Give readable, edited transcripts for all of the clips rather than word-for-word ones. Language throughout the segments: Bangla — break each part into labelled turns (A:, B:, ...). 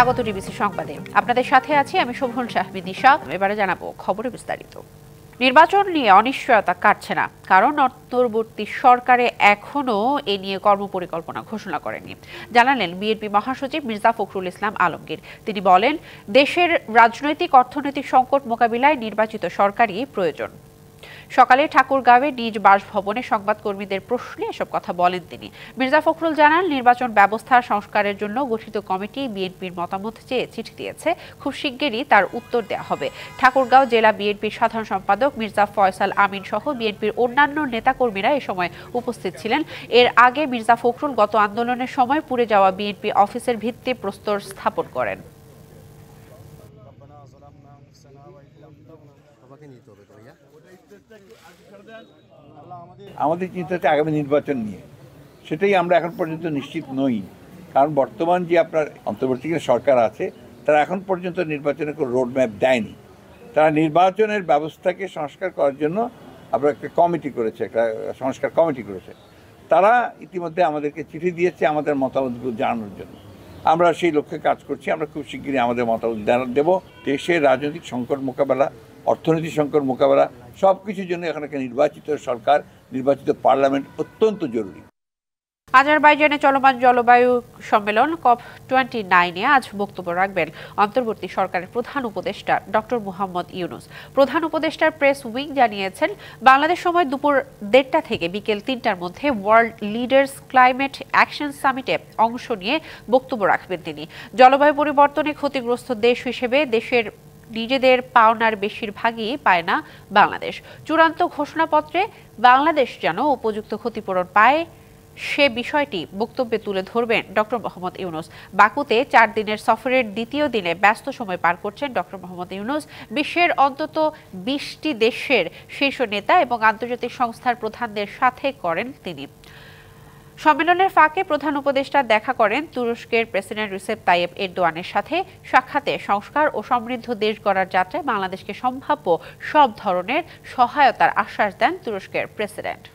A: স্বাগত ডিবিসি সংবাদে। আপনাদের সাথে আছি আমি শোভন শাহমিদ নিশা। এবারে জানাবো খবরে বিস্তারিত। নির্বাচন নিয়ে অনিশ্চয়তা কাটছে না, কারণ অন্তর্বর্তী সরকারে এখনো এ নিয়ে কর্মপরিকল্পনা ঘোষণা করেনি, জানালেন বিএনপি মহাসচিব মির্জা ফখরুল ইসলাম আলমগীর। তিনি বলেন, দেশের রাজনৈতিক অর্থনৈতিক সংকট মোকাবিলায় নির্বাচিত সরকারই প্রয়োজন। সকালে ঠাকুরগাঁওয়ে নিজ বাসভবনে সংবাদকর্মীদের প্রশ্নে এসব কথা বলেন তিনি। মির্জা ফখরুল জানান, নির্বাচন ব্যবস্থা সংস্কারের জন্য গঠিত কমিটি বিএনপির মতামত চেয়ে চিঠি দিয়েছে, খুব শিগগিরই তার উত্তর দেওয়া হবে। ঠাকুরগাঁও জেলা বিএনপির সাধারণ সম্পাদক মির্জা ফয়সাল আমিন সহ বিএনপির অন্যান্য নেতাকর্মীরা এ সময় উপস্থিত ছিলেন। এর আগে মির্জা ফখরুল গত আন্দোলনের সময় পুড়ে যাওয়া বিএনপি অফিসের ভিত্তিপ্রস্তর স্থাপন করেন।
B: আমাদের চিন্তা হচ্ছে আগামী নির্বাচন নিয়ে, সেটাই আমরা এখন পর্যন্ত নিশ্চিত নই। কারণ বর্তমান যে আপনার অন্তর্বর্তীকালীন সরকার আছে, তারা এখন পর্যন্ত নির্বাচনের কোনো রোডম্যাপ দেয়নি। তারা নির্বাচনের ব্যবস্থাকে সংস্কার করার জন্য আপনার একটা কমিটি করেছে, একটা সংস্কার কমিটি করেছে। তারা ইতিমধ্যে আমাদেরকে চিঠি দিয়েছে আমাদের মতামতগুলো জানানোর জন্য। আমরা সেই লক্ষ্যে কাজ করছি। আমরা খুব শিগগিরই আমাদের মতামত দেব। দেশের রাজনৈতিক সংকট মোকাবেলা, অর্থনৈতিক সংকট মোকাবেলা, সব কিছুর জন্য এখন একটা নির্বাচিত সরকার, নির্বাচিত পার্লামেন্ট অত্যন্ত জরুরি।
A: আজারবাইজানে চলমান জলবায়ু সম্মেলন COP29-এ আজ বক্তব্য রাখবেন অন্তর্বর্তী সরকারের প্রধান উপদেষ্টা ডক্টর মোহাম্মদ ইউনূস। প্রধান উপদেষ্টার প্রেস উইং জানিয়েছেন, বাংলাদেশ সময় দুপুর 1:30 থেকে বিকেল 3টার মধ্যে ওয়ার্ল্ড লিডার্স ক্লাইমেট অ্যাকশন সামিটে অংশ নিয়ে বক্তব্য রাখবেন তিনি। জলবায়ু পরিবর্তনে ক্ষতিগ্রস্ত দেশ হিসেবে দেশের নিজেদের পাওনার বেশিরভাগই পায় না বাংলাদেশ। চূড়ান্ত ঘোষণাপত্রে বাংলাদেশ যেন উপযুক্ত ক্ষতিপূরণ পায়, সে বিষয়টি বক্তব্যে তুলে ধরবেন ডক্টর মোহাম্মদ ইউনূস। বাকুতে 4 দিনের সফরের দ্বিতীয় দিনে ব্যস্ত সময় পার করছেন ডক্টর মোহাম্মদ ইউনূস। বিশ্বের অন্তত 20টি দেশের শীর্ষ নেতা এবং আন্তর্জাতিক সংস্থার প্রধানদের সাথে করেন তিনি। সম্মেলনের ফাঁকে প্রধান উপদেষ্টা দেখা করেন তুরস্কের প্রেসিডেন্ট রিসেপ তাইয়েপ এরদোয়ানের সাথে। সাক্ষাতে সংস্কার ও সমৃদ্ধ দেশ গড়ার যাত্রায় বাংলাদেশকে সম্ভাব্য সব ধরনের সহায়তার আশ্বাস দেন তুরস্কের প্রেসিডেন্ট।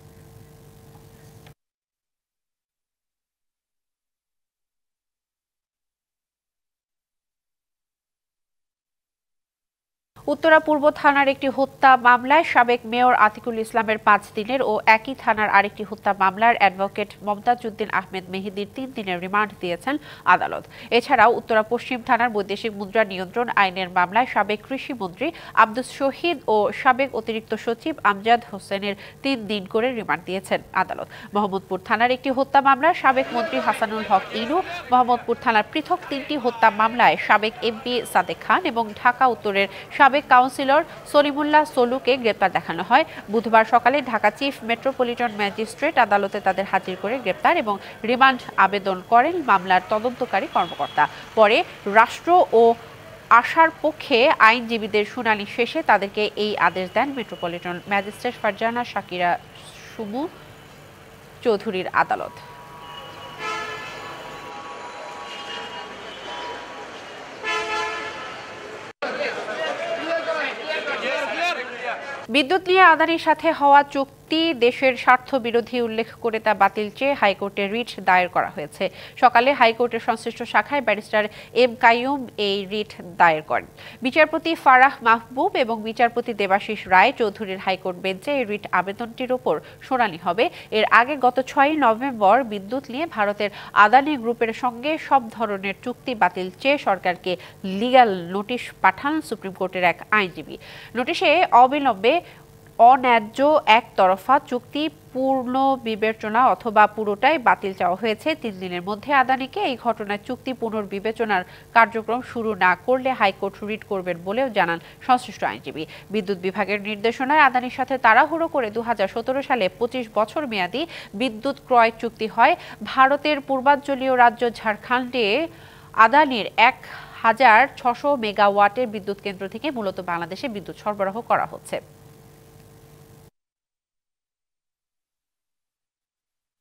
A: উত্তরা পূর্ব থানার একটি হত্যা মামলায় সাবেক মেয়র আতিকুল ইসলামের 5 দিনের ও একই থানার আরেকটি হত্যা মামলার অ্যাডভোকেট মমতাজউদ্দিন আহমেদ মেহেদীর 3 দিনের রিমান্ড দিয়েছেন আদালত। এছাড়াও উত্তরা পশ্চিম থানার বৈদেশিক মুদ্রা নিয়ন্ত্রণ আইনের মামলায় সাবেক কৃষিমন্ত্রী আব্দুস শহীদ ও সাবেক অতিরিক্ত সচিব আমজাদ হোসেনের 3 দিন করে রিমান্ড দিয়েছেন আদালত। মোহাম্মদপুর থানার একটি হত্যা মামলায় সাবেক মন্ত্রী হাসানুল হক ইনু, মোহাম্মদপুর থানার পৃথক 3টি হত্যা মামলায় সাবেক এমপি সাদেক খান এবং ঢাকা উত্তরের সাবেক কাউন্সিলর সলিমুল্লাহ সলুকে গ্রেপ্তার দেখানো হয়। বুধবার সকালে ঢাকা চিফ মেট্রোপলিটন ম্যাজিস্ট্রেট আদালতে তাদের হাজির করে গ্রেপ্তার এবং রিমান্ড আবেদন করেন মামলার তদন্তকারী কর্মকর্তা। পরে রাষ্ট্র ও আশার পক্ষে আইনজীবীদের শুনানি শেষে তাদেরকে এই আদেশ দেন মেট্রোপলিটন ম্যাজিস্ট্রেট ফারজানা শাকিরা সুমু চৌধুরীর আদালত। বিদ্যুৎ নিয়ে আদানির সাথে হওয়া চুক্তি দেশের স্বার্থ বিরোধী উল্লেখ করে তা বাতিল চেয়ে হাইকোর্টে রিট দায়ের করা হয়েছে। সকালে হাইকোর্টের সংশ্লিষ্ট শাখায় ব্যারিস্টার এম কাইয়ুম এই রিট দায়ের করেন। বিচারপতি ফারাহ মাহবুব এবং বিচারপতি দেবাশিস রায় চৌধুরীর হাইকোর্ট বেঞ্চে এই রিট আবেদনটির ওপর শুনানি হবে। এর আগে গত 6 নভেম্বর বিদ্যুৎ নিয়ে ভারতের আদানি গ্রুপের সঙ্গে সব ধরনের চুক্তি বাতিল চেয়ে সরকারকে লিগ্যাল নোটিশ পাঠান সুপ্রিম কোর্টের এক আইনজীবী। নোটিশে অবিলম্বে অন্যায্য একতরফা চুক্তি পূর্ণ বিবেচনা অথবা পুরোটাই বাতিল চাওয়া হয়েছে। 3 দিনের মধ্যে আদানিকে এই ঘটনায় চুক্তি পুনর্বিবেচনার কার্যক্রম শুরু না করলে হাইকোর্ট রিট করবেন বলেও জানান সংশ্লিষ্ট আইনজীবী। বিদ্যুৎ বিভাগের নির্দেশনায় আদানির সাথে তাড়াহুড়ো করে 2017 সালে 25 বছর মেয়াদী বিদ্যুৎ ক্রয় চুক্তি হয়। ভারতের পূর্বাঞ্চলীয় রাজ্য ঝাড়খণ্ডে আদানির 1600 মেগাওয়াটের বিদ্যুৎ কেন্দ্র থেকে মূলত বাংলাদেশে বিদ্যুৎ সরবরাহ করা হচ্ছে।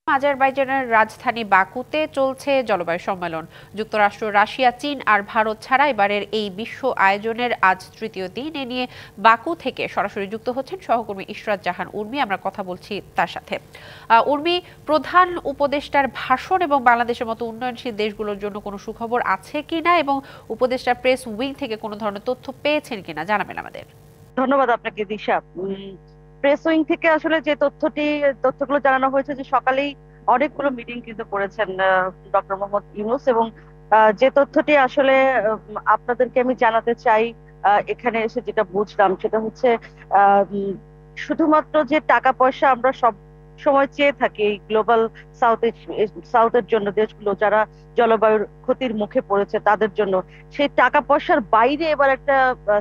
A: আজারবাইজানের রাজধানী বাকুতে চলছে জলবায়ু সম্মেলন। যুক্তরাষ্ট্র, রাশিয়া, চীন আর ভারত ছাড়া এবারের এই বিশ্ব আয়োজনের আজ তৃতীয় দিন। এ নিয়ে বাকু থেকে সরাসরি যুক্ত হচ্ছেন সহকর্মী ইশরাত জাহান উর্মি। আমরা কথা বলছি তার সাথে। উর্মি, প্রধান উপদেষ্টার ভাষণ এবং বাংলাদেশের মতো উন্নয়নশীল দেশগুলোর জন্য কোনো সুখবর আছে কিনা এবং উপদেষ্টার প্রেস উইং থেকে কোনো ধরনের তথ্য পেয়েছেন কিনা জানাবেন আমাদের।
C: ধন্যবাদ আপনাকে দিশা। প্রেস উইং থেকে আসলে যে তথ্যগুলো জানানো হয়েছে যে সকালেই অনেকগুলো মিটিং কিন্তু করেছেন ডক্টর মোহাম্মদ ইউনূস, এবং যে তথ্যটি আসলে আপনাদেরকে আমি জানাতে চাই এখানে এসে যেটা বুঝলাম সেটা হচ্ছে শুধুমাত্র যে টাকা পয়সা আমরা সব সময় চেয়ে থাকি এই গ্লোবাল সাউথের জন্য, দেশগুলো যারা জলবায়ুর ক্ষতির মুখে পড়েছে তাদের জন্য, সেই টাকা পয়সার বাইরে এবার একটা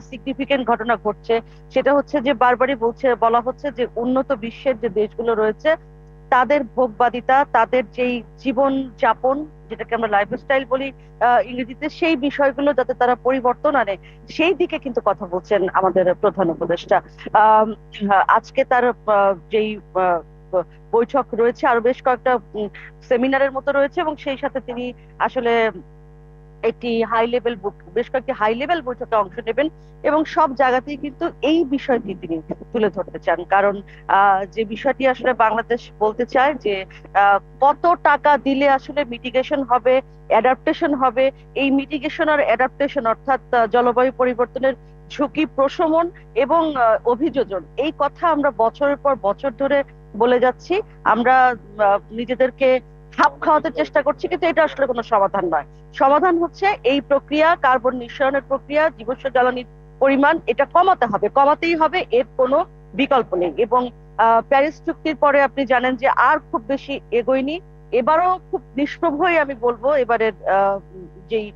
C: সিগনিফিকেন্ট ঘটনা ঘটছে। সেটা হচ্ছে যে বারবারই বলা হচ্ছে যে উন্নত বিশ্বের যে দেশগুলো রয়েছে তাদের ভোগবাদিতা, তাদের যেই জীবন যাপন, যেটাকে আমরা লাইফস্টাইল বলি ইংরেজিতে, সেই বিষয়গুলো যাতে তারা পরিবর্তন আনে সেই দিকে কিন্তু কথা বলছেন আমাদের প্রধান উপদেষ্টা। আজকে তার যেই বৈঠক রয়েছে, আরো বেশ কয়েকটা সেমিনারের মতো রয়েছে, এবং সেই সাথে তিনি আসলে বেশ কয়েকটি হাই লেভেল বৈঠকে অংশ নেবেন, এবং সব জায়গাতেই কিন্তু এই বিষয়টি তিনি তুলে ধরতে চান। কারণ যে বিষয়টি আসলে বাংলাদেশ বলতে চায় যে কত টাকা দিলে আসলে মিটিগেশন হবে, অ্যাডাপ্টেশন হবে। এই মিটিগেশন আর অ্যাডাপ্টেশন অর্থাৎ জলবায়ু পরিবর্তনের ঝুঁকি প্রশমন এবং অভিযোজন, এই কথা আমরা বছরের পর বছর ধরে বলে যাচ্ছি। আমরা নিজেদেরকে খাপ খাওয়াতে চেষ্টা করছি, কিন্তু এটা আসলে কোনো সমাধান নয়। সমাধান হচ্ছে এই প্রক্রিয়া, কার্বন নিঃসরণের প্রক্রিয়া, জীবাশ্ম জ্বালানির পরিমাণ এটা কমাতেই হবে, এর কোনো বিকল্প নেই। এবং প্যারিস চুক্তির পরে আপনি জানেন যে আর খুব বেশি এগোয়নি। এবারও খুব নিষ্প্রভই আমি বলবো এবারের যেই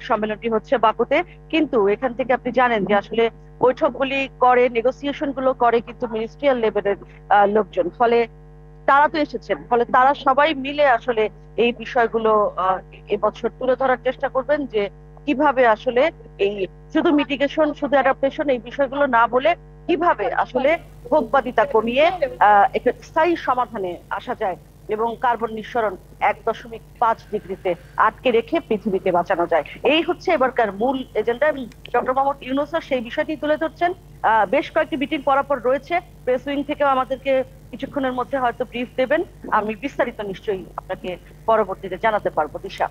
C: সম্মেলনটি হচ্ছে বাকুতে, কিন্তু এখান থেকে আপনি জানেন যে আসলে বৈঠকগুলি করে, নেগোসিয়েশন গুলো করে কিন্তু মিনিস্ট্রিয়াল লেভেলের লোকজন। ফলে তারা তো এসেছেন, ফলে তারা সবাই মিলে আসলে এই বিষয়গুলো এবছর তুলে ধরার চেষ্টা করবেন যে কিভাবে আসলে এই শুধু মিটিগেশন, শুধু অ্যাডাপ্টেশন এই বিষয়গুলো না বলে কিভাবে আসলে ভোগবাদিতা কমিয়ে একটা স্থায়ী সমাধানে আসা যায় এবং কার্বন নিঃসরণ 1.5 ডিগ্রিতে আটকে রেখে পৃথিবীকে বাঁচানো যায়। এই হচ্ছে এবারকার মূল এজেন্ডা, এবং ডক্টর মোহাম্মদ ইউনূস সেই বিষয়টি তুলে ধরছেন। বেশ কয়েকটি মিটিং পরাপর রয়েছে, প্রেস উইং থেকেও আমাদেরকে কিছুক্ষণের মধ্যে হয়তো ব্রিফ দেবেন। আমি বিস্তারিত নিশ্চয়ই আপনাকে পরবর্তীতে জানাতে পারবো। দিশা,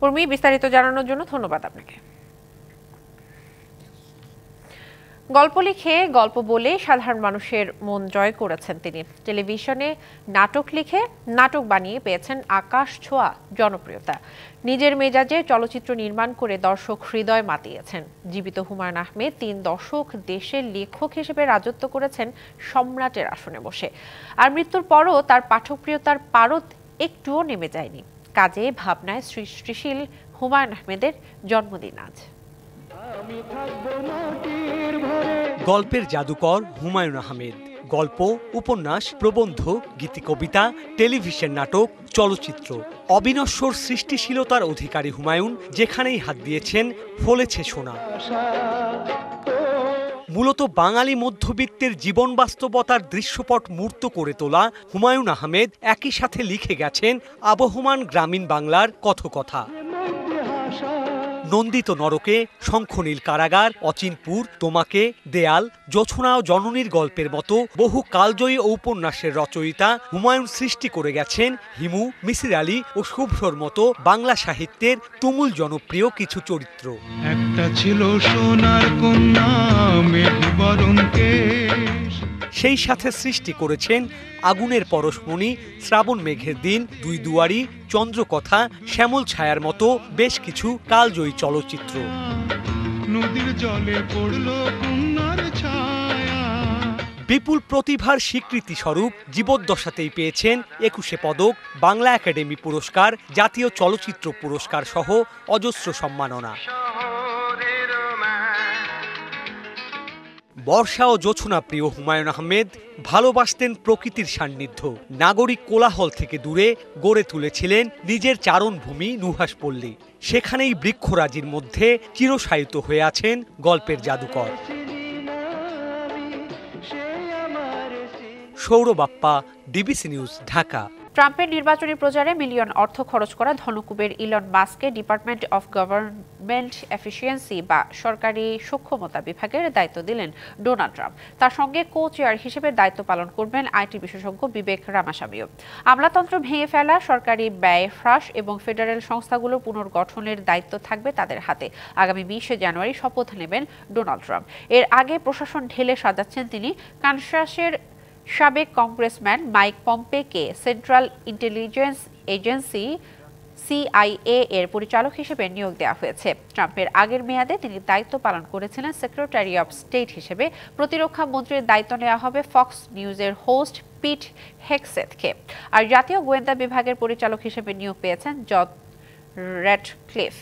A: উর্মি, বিস্তারিত জানানোর জন্য ধন্যবাদ আপনাকে। গল্প লিখে, গল্প বলে সাধারণ মানুষের মন জয় করেছেন তিনি। টেলিভিশনে নাটক লিখে, নাটক বানিয়ে পেয়েছেন আকাশ ছোঁয়া জনপ্রিয়তা। নিজের মেজাজে চলচ্চিত্র নির্মাণ করে দর্শক হৃদয় মাতিয়েছেন। জীবিত হুমায়ুন আহমেদ 3 দশক দেশের লেখক হিসেবে রাজত্ব করেছেন সম্রাটের আসনে বসে। আর মৃত্যুর পরও তার পাঠকপ্রিয়তার পারদ একটুও নেমে যায়নি। কাজে ভাবনায় সৃষ্টিশীল হুমায়ুন আহমেদের জন্মদিন আজ।
D: গল্পের জাদুকর হুমায়ুন আহমেদ। গল্প, উপন্যাস, প্রবন্ধ, গীতিকবিতা, টেলিভিশন নাটক, চলচ্চিত্র, অবিনশ্বর সৃষ্টিশীলতার অধিকারী হুমায়ুন যেখানেই হাত দিয়েছেন ফলেছে সোনা। মূলত বাঙালি মধ্যবিত্তের জীবন বাস্তবতার দৃশ্যপট মূর্ত করে তোলা হুমায়ুন আহমেদ একই সাথে লিখে গেছেন আবহমান গ্রামীণ বাংলার কথকথা। নন্দিত নরকে, শঙ্খনীল কারাগার, অচিনপুর, তোমাকে, দেয়াল, জোছনা ও জননীর গল্পের মতো বহু কালজয়ী উপন্যাসের রচয়িতা হুমায়ুন সৃষ্টি করে গেছেন হিমু, মিসির আলী ও শুভ্রর মতো বাংলা সাহিত্যের তুমুল জনপ্রিয় কিছু চরিত্র। একটা ছিল সোনার কন্যা, সেই সাথে সৃষ্টি করেছেন আগুনের পরশমণি, শ্রাবণ মেঘের দিন, দুই দুয়ারি, চন্দ্রকথা, শ্যামল ছায়ার মতো বেশ কিছু কালজয়ী চলচ্চিত্র। নদীর জলে পড়ল কন্যার ছায়া। বিপুল প্রতিভার স্বীকৃতি স্বরূপ জীবদ্দশাতেই পেয়েছেন 21 পদক, বাংলা একাডেমি পুরস্কার, জাতীয় চলচ্চিত্র পুরস্কার সহ অজস্র সম্মাননা। বর্ষা ও জোছনা প্রিয় হুমায়ুন আহমেদ ভালোবাসতেন প্রকৃতির সান্নিধ্য। নাগরিক কোলাহল থেকে দূরে গড়ে তুলেছিলেন নিজের চারণভূমি নুহাসপল্লী। সেখানেই বৃক্ষরাজির মধ্যে চিরশায়িত হয়ে আছেন গল্পের জাদুকর। Sourav Bappa, DBC News, Dhaka.
A: ট্রাম্পের নির্বাচনী প্রচারে মিলিয়ন অর্থ খরচ করা ধনকুবের ইলন মাস্ককে ডিপার্টমেন্ট অফ গভর্নমেন্ট এফিসিয়েন্সি বা সরকারি সক্ষমতা বিভাগের দায়িত্ব দিলেন ডোনাল্ড ট্রাম্প। তার সঙ্গে কো চেয়ার হিসেবে দায়িত্ব পালন করবেন আইটি বিশেষজ্ঞ বিবেক রামাস্বামীও। আমলাতন্ত্র ভেঙে ফেলা, সরকারি ব্যয় হ্রাস এবং ফেডারেল সংস্থাগুলোর পুনর্গঠনের দায়িত্ব থাকবে তাদের হাতে। আগামী 20 জানুয়ারি শপথ নেবেন ডোনাল্ড ট্রাম্প। এর আগে প্রশাসন ঢেলে সাজাচ্ছেন তিনি। কানসাসের সাবেক কংগ্রেসম্যান মাইক পম্পেকে সেন্ট্রাল ইন্টেলিজেন্স এজেন্সি CIA এর পরিচালক হিসেবে নিয়োগ দেওয়া হয়েছে। ট্রাম্পের আগের মেয়াদে তিনি দায়িত্ব পালন করেছিলেন সেক্রেটারি অফ স্টেট হিসেবে। প্রতিরক্ষা মন্ত্রীর দায়িত্ব নেওয়া হবে ফক্স নিউজের হোস্ট পিট হেগসেথকে। আর জাতীয় গোয়েন্দা বিভাগের পরিচালক হিসেবে নিয়োগ পেয়েছেন জন র্যাটক্লিফ।